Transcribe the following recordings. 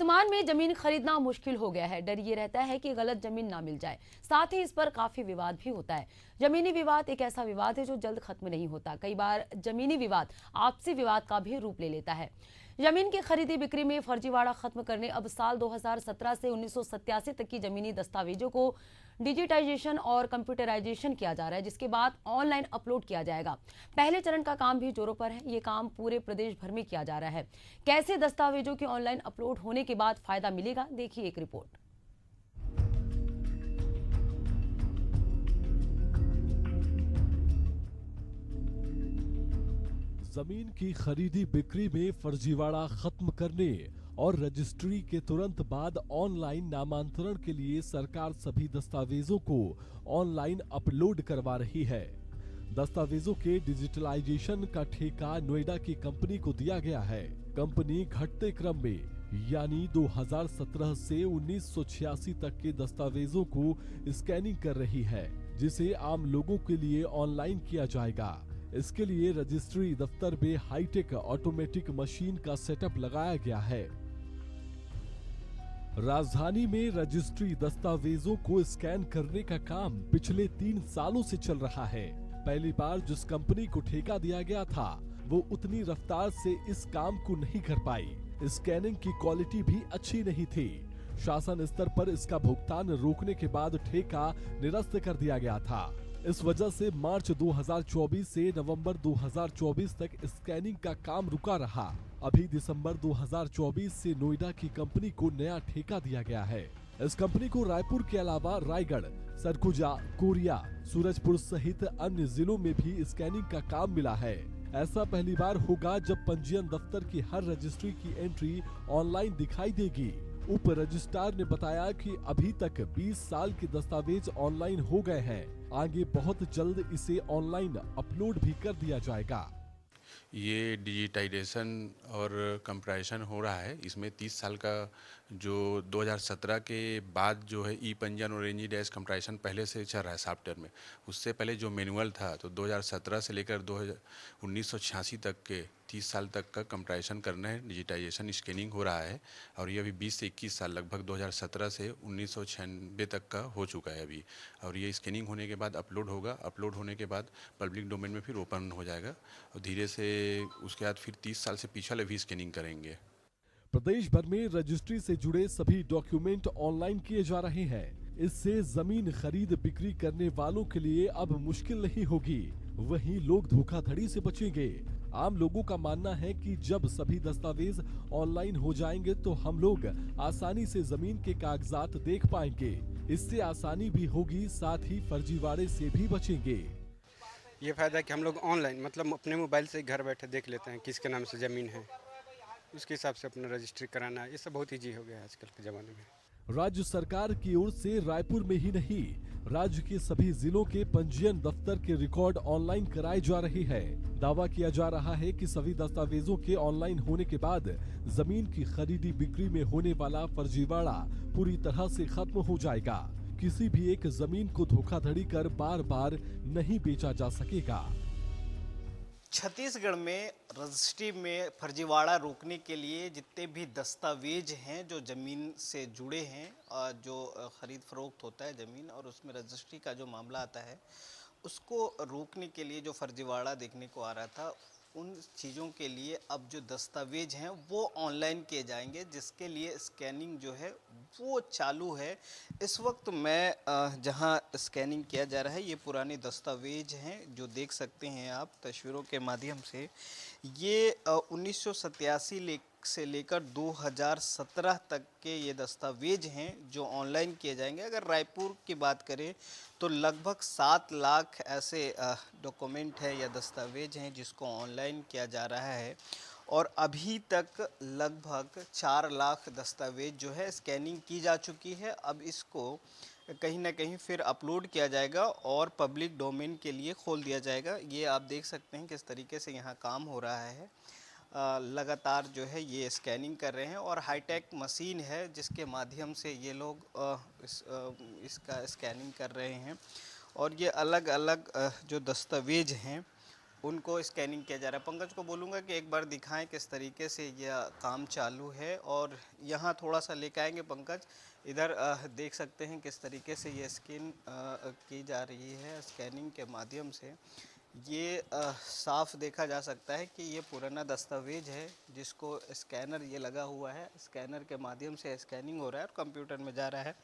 वर्तमान में जमीन खरीदना मुश्किल हो गया है। डर ये रहता है कि गलत जमीन ना मिल जाए। साथ ही इस पर काफी विवाद भी होता है। जमीनी विवाद एक ऐसा विवाद है जो जल्द खत्म नहीं होता। कई बार जमीनी विवाद आपसी विवाद का भी रूप ले लेता है। जमीन की खरीदी बिक्री में फर्जीवाड़ा खत्म करने अब साल 2017 से 1987 तक की जमीनी दस्तावेजों को डिजिटाइजेशन और कंप्यूटराइजेशन किया जा रहा है, जिसके बाद ऑनलाइन अपलोड किया जाएगा। पहले चरण का काम भी जोरों पर है। ये काम पूरे प्रदेश भर में किया जा रहा है। कैसे दस्तावेजों के ऑनलाइन अपलोड होने के बाद फायदा मिलेगा, देखिए एक रिपोर्ट। जमीन की खरीदी बिक्री में फर्जीवाड़ा खत्म करने और रजिस्ट्री के तुरंत बाद ऑनलाइन नामांतरण के लिए सरकार सभी दस्तावेजों को ऑनलाइन अपलोड करवा रही है। दस्तावेजों के डिजिटलाइजेशन का ठेका नोएडा की कंपनी को दिया गया है। कंपनी घटते क्रम में यानी 2017 से 1986 तक के दस्तावेजों को स्कैनिंग कर रही है, जिसे आम लोगों के लिए ऑनलाइन किया जाएगा। इसके लिए रजिस्ट्री दफ्तर में हाईटेक ऑटोमेटिक मशीन का सेटअप लगाया गया है। राजधानी में रजिस्ट्री दस्तावेजों को स्कैन करने का काम पिछले 3 सालों से चल रहा है। पहली बार जिस कंपनी को ठेका दिया गया था, वो उतनी रफ्तार से इस काम को नहीं कर पाई। स्कैनिंग की क्वालिटी भी अच्छी नहीं थी। शासन स्तर पर इसका भुगतान रोकने के बाद ठेका निरस्त कर दिया गया था। इस वजह से मार्च 2024 से नवंबर 2024 तक स्कैनिंग का काम रुका रहा। अभी दिसंबर 2024 से नोएडा की कंपनी को नया ठेका दिया गया है। इस कंपनी को रायपुर के अलावा रायगढ़, सरगुजा, कोरिया, सूरजपुर सहित अन्य जिलों में भी स्कैनिंग का काम मिला है। ऐसा पहली बार होगा जब पंजीयन दफ्तर की हर रजिस्ट्री की एंट्री ऑनलाइन दिखाई देगी। उप रजिस्ट्रार ने बताया कि अभी तक 20 साल के दस्तावेज ऑनलाइन हो गए हैं। आगे बहुत जल्द इसे ऑनलाइन अपलोड भी कर दिया जाएगा। ये डिजिटाइजेशन और कंप्यूटराइजेशन हो रहा है। इसमें 30 साल का जो 2017 के बाद जो है ई पंजीयन और एनजी डैश कंप्यूटराइजेशन पहले से चल रहा है सॉफ्टवेयर में। उससे पहले जो मैनुअल था, तो 2017 से लेकर 1986 तक के 30 साल तक का कंप्यूटराइजेशन करना है। डिजिटाइजेशन स्कैनिंग हो रहा है और ये अभी 20 से 21 साल, लगभग 2017 से 1996 तक का हो चुका है अभी। और ये स्कैनिंग होने के बाद अपलोड होगा। अपलोड होने के बाद पब्लिक डोमेन में फिर ओपन हो जाएगा और धीरे से उसके बाद फिर 30 साल से पीछे भी स्कैनिंग करेंगे। प्रदेश भर में रजिस्ट्री से जुड़े सभी डॉक्यूमेंट ऑनलाइन किए जा रहे हैं। इससे जमीन खरीद बिक्री करने वालों के लिए अब मुश्किल नहीं होगी। वहीं लोग धोखाधड़ी से बचेंगे। आम लोगों का मानना है कि जब सभी दस्तावेज ऑनलाइन हो जाएंगे तो हम लोग आसानी से जमीन के कागजात देख पाएंगे। इससे आसानी भी होगी, साथ ही फर्जीवाड़े से भी बचेंगे। ये फायदा है कि हम लोग ऑनलाइन मतलब अपने मोबाइल से घर बैठे देख लेते हैं किसके नाम से ज़मीन है, उसके हिसाब से अपना रजिस्ट्री कराना है। ये सब बहुत ईजी हो गया है आजकल के ज़माने में। राज्य सरकार की ओर से रायपुर में ही नहीं, राज्य के सभी जिलों के पंजीयन दफ्तर के रिकॉर्ड ऑनलाइन कराए जा रहे हैं। दावा किया जा रहा है कि सभी दस्तावेजों के ऑनलाइन होने के बाद जमीन की खरीदी बिक्री में होने वाला फर्जीवाड़ा पूरी तरह से खत्म हो जाएगा। किसी भी एक जमीन को धोखाधड़ी कर बार बार नहीं बेचा जा सकेगा। छत्तीसगढ़ में रजिस्ट्री में फर्जीवाड़ा रोकने के लिए जितने भी दस्तावेज हैं जो ज़मीन से जुड़े हैं, जो ख़रीद फरोख्त होता है ज़मीन और उसमें रजिस्ट्री का जो मामला आता है, उसको रोकने के लिए जो फर्जीवाड़ा देखने को आ रहा था, उन चीज़ों के लिए अब जो दस्तावेज हैं वो ऑनलाइन किए जाएंगे, जिसके लिए स्कैनिंग जो है वो चालू है। इस वक्त मैं जहां स्कैनिंग किया जा रहा है, ये पुराने दस्तावेज हैं जो देख सकते हैं आप तस्वीरों के माध्यम से। ये 1987 से लेकर 2017 तक के ये दस्तावेज हैं जो ऑनलाइन किए जाएंगे। अगर रायपुर की बात करें तो लगभग 7 लाख ऐसे डॉक्यूमेंट है या दस्तावेज हैं जिसको ऑनलाइन किया जा रहा है और अभी तक लगभग 4 लाख दस्तावेज जो है स्कैनिंग की जा चुकी है। अब इसको कहीं ना कहीं फिर अपलोड किया जाएगा और पब्लिक डोमेन के लिए खोल दिया जाएगा। ये आप देख सकते हैं किस तरीके से यहाँ काम हो रहा है। लगातार जो है ये स्कैनिंग कर रहे हैं और हाईटेक मशीन है जिसके माध्यम से ये लोग इसका स्कैनिंग कर रहे हैं। और ये अलग अलग जो दस्तावेज हैं उनको स्कैनिंग किया जा रहा है। पंकज को बोलूँगा कि एक बार दिखाएं किस तरीके से यह काम चालू है, और यहाँ थोड़ा सा लेके आएंगे पंकज। इधर देख सकते हैं किस तरीके से ये स्कैन की जा रही है। स्कैनिंग के माध्यम से ये साफ देखा जा सकता है कि ये पुराना दस्तावेज है जिसको स्कैनर ये लगा हुआ है, स्कैनर के माध्यम से स्कैनिंग हो रहा है और कंप्यूटर में जा रहा है।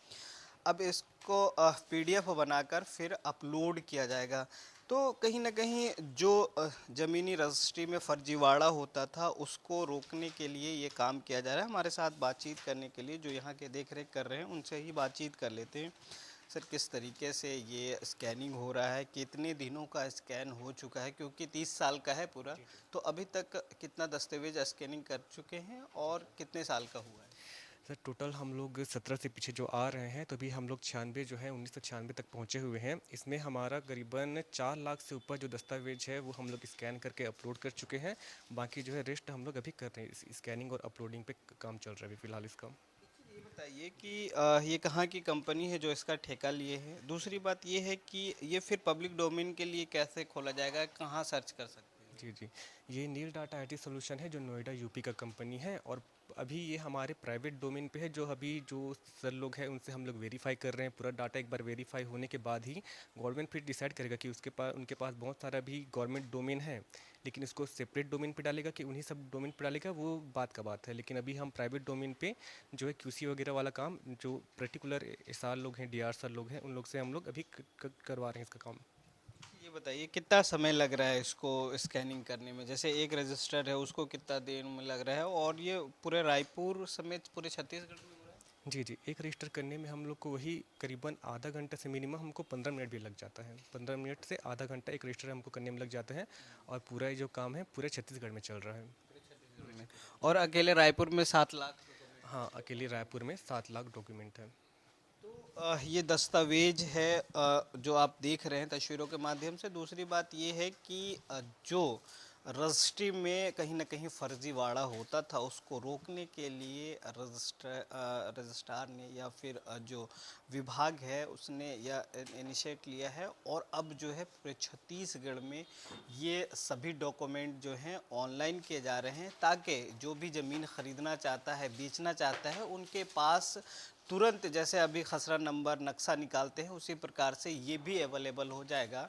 अब इसको पीडीएफ बनाकर फिर अपलोड किया जाएगा। तो कहीं ना कहीं जो ज़मीनी रजिस्ट्री में फर्जीवाड़ा होता था उसको रोकने के लिए ये काम किया जा रहा है। हमारे साथ बातचीत करने के लिए जो यहाँ के देख रेख कर रहे हैं उनसे ही बातचीत कर लेते हैं। सर, किस तरीके से ये स्कैनिंग हो रहा है, कितने दिनों का स्कैन हो चुका है, क्योंकि 30 साल का है पूरा, तो अभी तक कितना दस्तावेज स्कैनिंग कर चुके हैं और कितने साल का हुआ है? सर टोटल हम लोग 17 से पीछे जो आ रहे हैं, तो अभी हम लोग 96 जो है 1996 तक पहुंचे हुए हैं। इसमें हमारा करीबन 4 लाख से ऊपर जो दस्तावेज है वो हम लोग स्कैन करके अपलोड कर चुके हैं। बाकी जो है रेस्ट हम लोग अभी कर रहे हैं, स्कैनिंग और अपलोडिंग पे काम चल रहा है अभी फ़िलहाल इसका। ये बताइए कि ये कहाँ की कंपनी है जो इसका ठेका लिए है? दूसरी बात ये है कि ये फिर पब्लिक डोमेन के लिए कैसे खोला जाएगा, कहाँ सर्च कर सकते हैं? जी जी, ये नील डाटा आईटी सोल्यूशन है जो नोएडा यूपी का कंपनी है, और अभी ये हमारे प्राइवेट डोमेन पे है। जो अभी जो सर लोग हैं उनसे हम लोग वेरीफाई कर रहे हैं पूरा डाटा। एक बार वेरीफाई होने के बाद ही गवर्नमेंट फिर डिसाइड करेगा कि उनके पास बहुत सारा भी गवर्नमेंट डोमेन है, लेकिन इसको सेपरेट डोमेन पे डालेगा कि उन्हीं सब डोमेन पे डालेगा, वो बात का बात है। लेकिन अभी हम प्राइवेट डोमेन पे जो है क्यूसी वगैरह वाला काम जो पर्टिकुलर एसआर लोग हैं, डीआर सर लोग हैं, उन लोग से हम लोग अभी करवा रहे हैं इसका काम। ये बताइए कितना समय लग रहा है इसको स्कैनिंग करने में? जैसे एक रजिस्टर है उसको कितना देर में लग रहा है, और ये पूरे रायपुर समेत पूरे छत्तीसगढ़ में हो रहा है? जी जी, एक रजिस्टर करने में हम लोग को वही करीबन आधा घंटा से मिनिमम हमको 15 मिनट भी लग जाता है। 15 मिनट से आधा घंटा एक रजिस्टर हमको करने में लग जाता है, और पूरा ये जो काम है पूरे छत्तीसगढ़ में चल रहा है। और अकेले रायपुर में 7 लाख? हाँ, अकेले रायपुर में 7 लाख डॉक्यूमेंट है। ये दस्तावेज है जो आप देख रहे हैं तस्वीरों के माध्यम से। दूसरी बात ये है कि जो रजिस्ट्री में कहीं ना कहीं फर्जीवाड़ा होता था उसको रोकने के लिए रजिस्ट्रार ने या फिर जो विभाग है उसने यह इनिशिएट लिया है, और अब जो है पूरे छत्तीसगढ़ में ये सभी डॉक्यूमेंट जो हैं ऑनलाइन किए जा रहे हैं, ताकि जो भी ज़मीन ख़रीदना चाहता है, बेचना चाहता है, उनके पास तुरंत जैसे अभी खसरा नंबर नक्शा निकालते हैं उसी प्रकार से ये भी अवेलेबल हो जाएगा।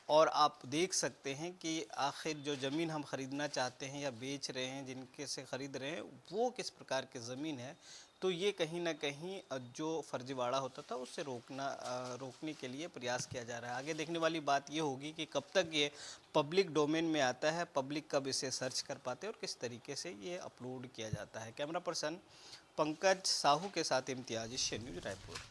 और आप देख सकते हैं कि आखिर जो ज़मीन हम ख़रीदना चाहते हैं या बेच रहे हैं, जिनके से ख़रीद रहे हैं, वो किस प्रकार की ज़मीन है। तो ये कहीं ना कहीं जो फर्जीवाड़ा होता था उससे रोकने के लिए प्रयास किया जा रहा है। आगे देखने वाली बात ये होगी कि कब तक ये पब्लिक डोमेन में आता है, पब्लिक कब इसे सर्च कर पाते हैं और किस तरीके से ये अपलोड किया जाता है। कैमरा पर्सन पंकज साहू के साथ इम्तियाज, एशियन न्यूज़ रायपुर।